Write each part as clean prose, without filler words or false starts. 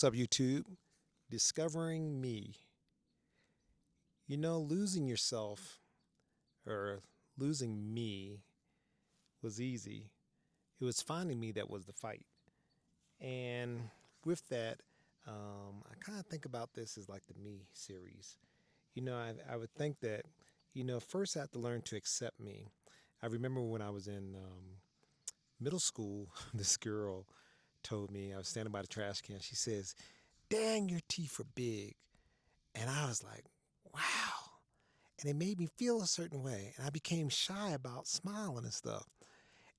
What's up, YouTube? Discovering me. Losing yourself or losing me was easy. It was finding me that was the fight. And with that, I kind of think about this as like the me series. I would think that, first I have to learn to accept me. I remember when I was in middle school, this girl told me, I was standing by the trash can. She says, "Dang, your teeth are big." And I was like, wow. And it made me feel a certain way. And I became shy about smiling and stuff.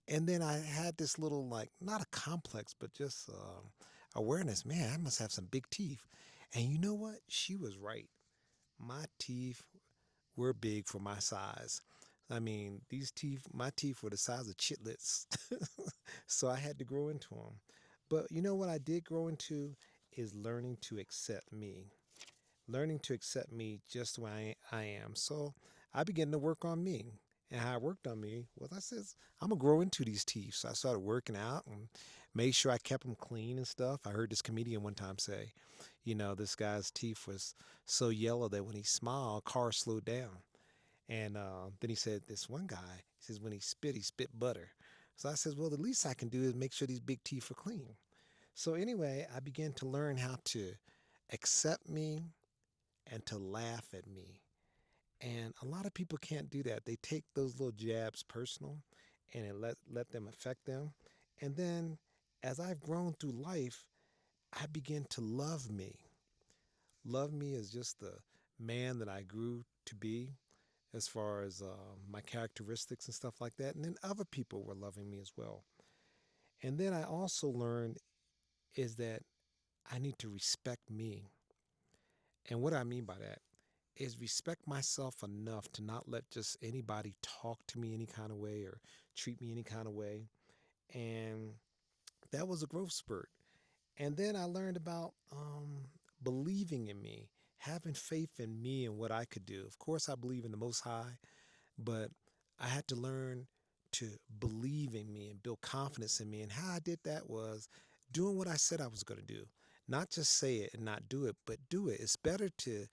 And then I had this little, like, not a complex, but just awareness. Man, I must have some big teeth. And you know what? She was right. My teeth were big for my size. I mean, my teeth were the size of chitlets. So I had to grow into them. But you know what I did grow into is learning to accept me, learning to accept me just the way I am. So I began to work on me. And how I worked on me was I says, I'm going to grow into these teeth. So I started working out and made sure I kept them clean and stuff. I heard this comedian one time say, this guy's teeth was so yellow that when he smiled, cars slowed down. And then he said, this one guy, he says, when he spit butter. So I says, well, the least I can do is make sure these big teeth are clean. So anyway, I began to learn how to accept me and to laugh at me. And a lot of people can't do that. They take those little jabs personal and it let them affect them. And then as I've grown through life, I begin to love me. Love me as just the man that I grew to be as far as my characteristics and stuff like that. And then other people were loving me as well. And then I also learned is that I need to respect me. And what I mean by that is respect myself enough to not let just anybody talk to me any kind of way or treat me any kind of way. And that was a growth spurt. And then I learned about believing in me, having faith in me and what I could do. Of course, I believe in the Most High, but I had to learn to believe in me and build confidence in me. And how I did that was doing what I said I was going to do. Not just say it and not do it, but do it. It's better to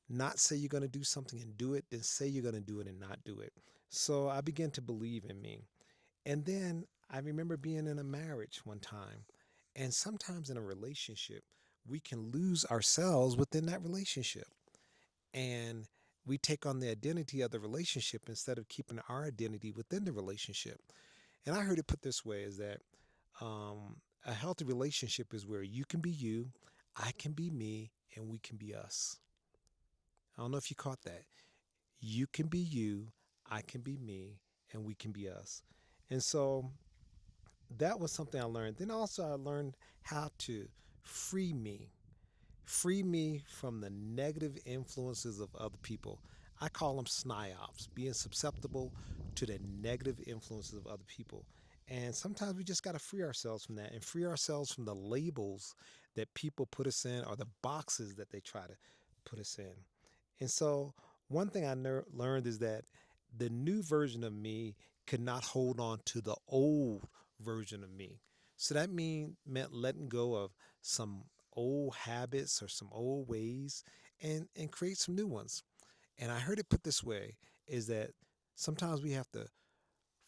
not say you're going to do something and do it than say you're going to do it and not do it. So I began to believe in me. And then I remember being in a marriage one time. And sometimes in a relationship, we can lose ourselves within that relationship. And we take on the identity of the relationship instead of keeping our identity within the relationship. And I heard it put this way is that a healthy relationship is where you can be you, I can be me, and we can be us. I don't know if you caught that. You can be you, I can be me, and we can be us. And so that was something I learned. Then also I learned how to free me, free me from the negative influences of other people. I call them sniops, being susceptible to the negative influences of other people. And sometimes we just got to free ourselves from that and free ourselves from the labels that people put us in or the boxes that they try to put us in. And so, one thing I learned is that the new version of me could not hold on to the old version of me. So that meant letting go of some old habits or some old ways and create some new ones. And I heard it put this way is that sometimes we have to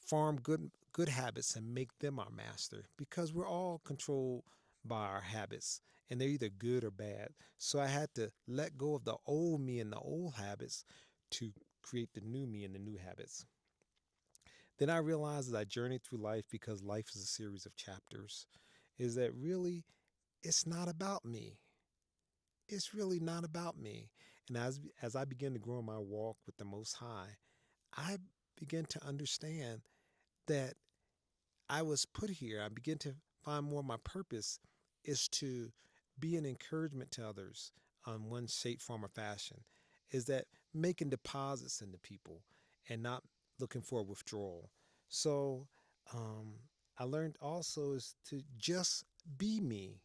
farm good habits and make them our master because we're all controlled by our habits and they're either good or bad. So I had to let go of the old me and the old habits to create the new me and the new habits. Then I realized as I journeyed through life because life is a series of chapters is that really it's not about me. It's really not about me. And as I begin to grow in my walk with the Most High, I begin to understand that I was put here. I begin to find more of my purpose is to be an encouragement to others on one shape, form, or fashion. Is that making deposits into people and not looking for a withdrawal. So I learned also is to just be me.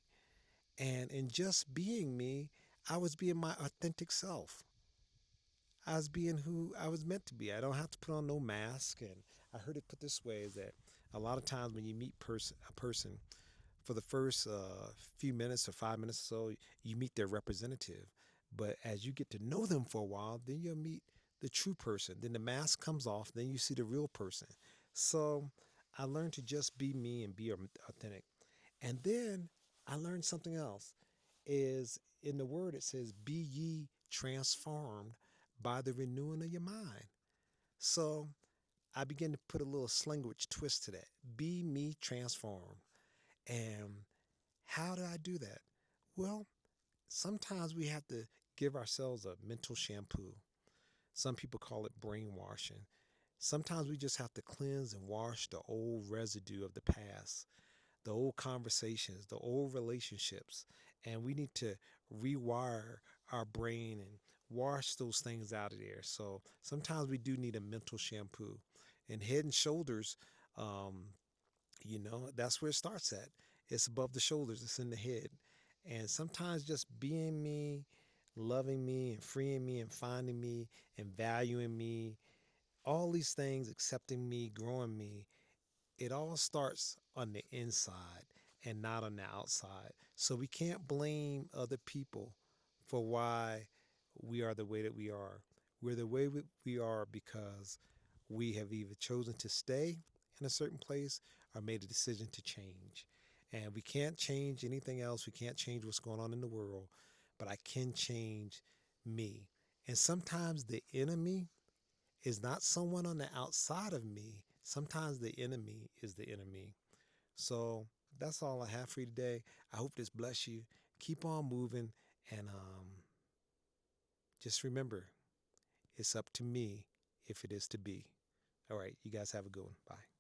And in just being me, I was being my authentic self. I was being who I was meant to be. I don't have to put on no mask. And I heard it put this way is that a lot of times when you meet a person for the first few minutes or 5 minutes or so, you meet their representative. But as you get to know them for a while, then you'll meet the true person. Then the mask comes off, then you see the real person. So I learned to just be me and be authentic. And then I learned something else is in the word it says, be ye transformed by the renewing of your mind. So I began to put a little language twist to that. Be me transformed. And how do I do that? Well, sometimes we have to give ourselves a mental shampoo. Some people call it brainwashing. Sometimes we just have to cleanse and wash the old residue of the past, the old conversations, the old relationships, and we need to rewire our brain and wash those things out of there. So sometimes we do need a mental shampoo. And Head and Shoulders, um, that's where it starts at. It's above the shoulders, it's in the head. And sometimes just being me, loving me, and freeing me, and finding me, and valuing me, all these things, accepting me, growing me, it all starts on the inside and not on the outside. So we can't blame other people for why we are the way that we are. We're the way we are because we have either chosen to stay in a certain place or made a decision to change. And we can't change anything else. We can't change what's going on in the world, but I can change me. And sometimes the enemy is not someone on the outside of me. Sometimes the enemy is the enemy. So that's all I have for you today. I hope this bless you. Keep on moving and just remember, it's up to me if it is to be. All right, you guys have a good one. Bye.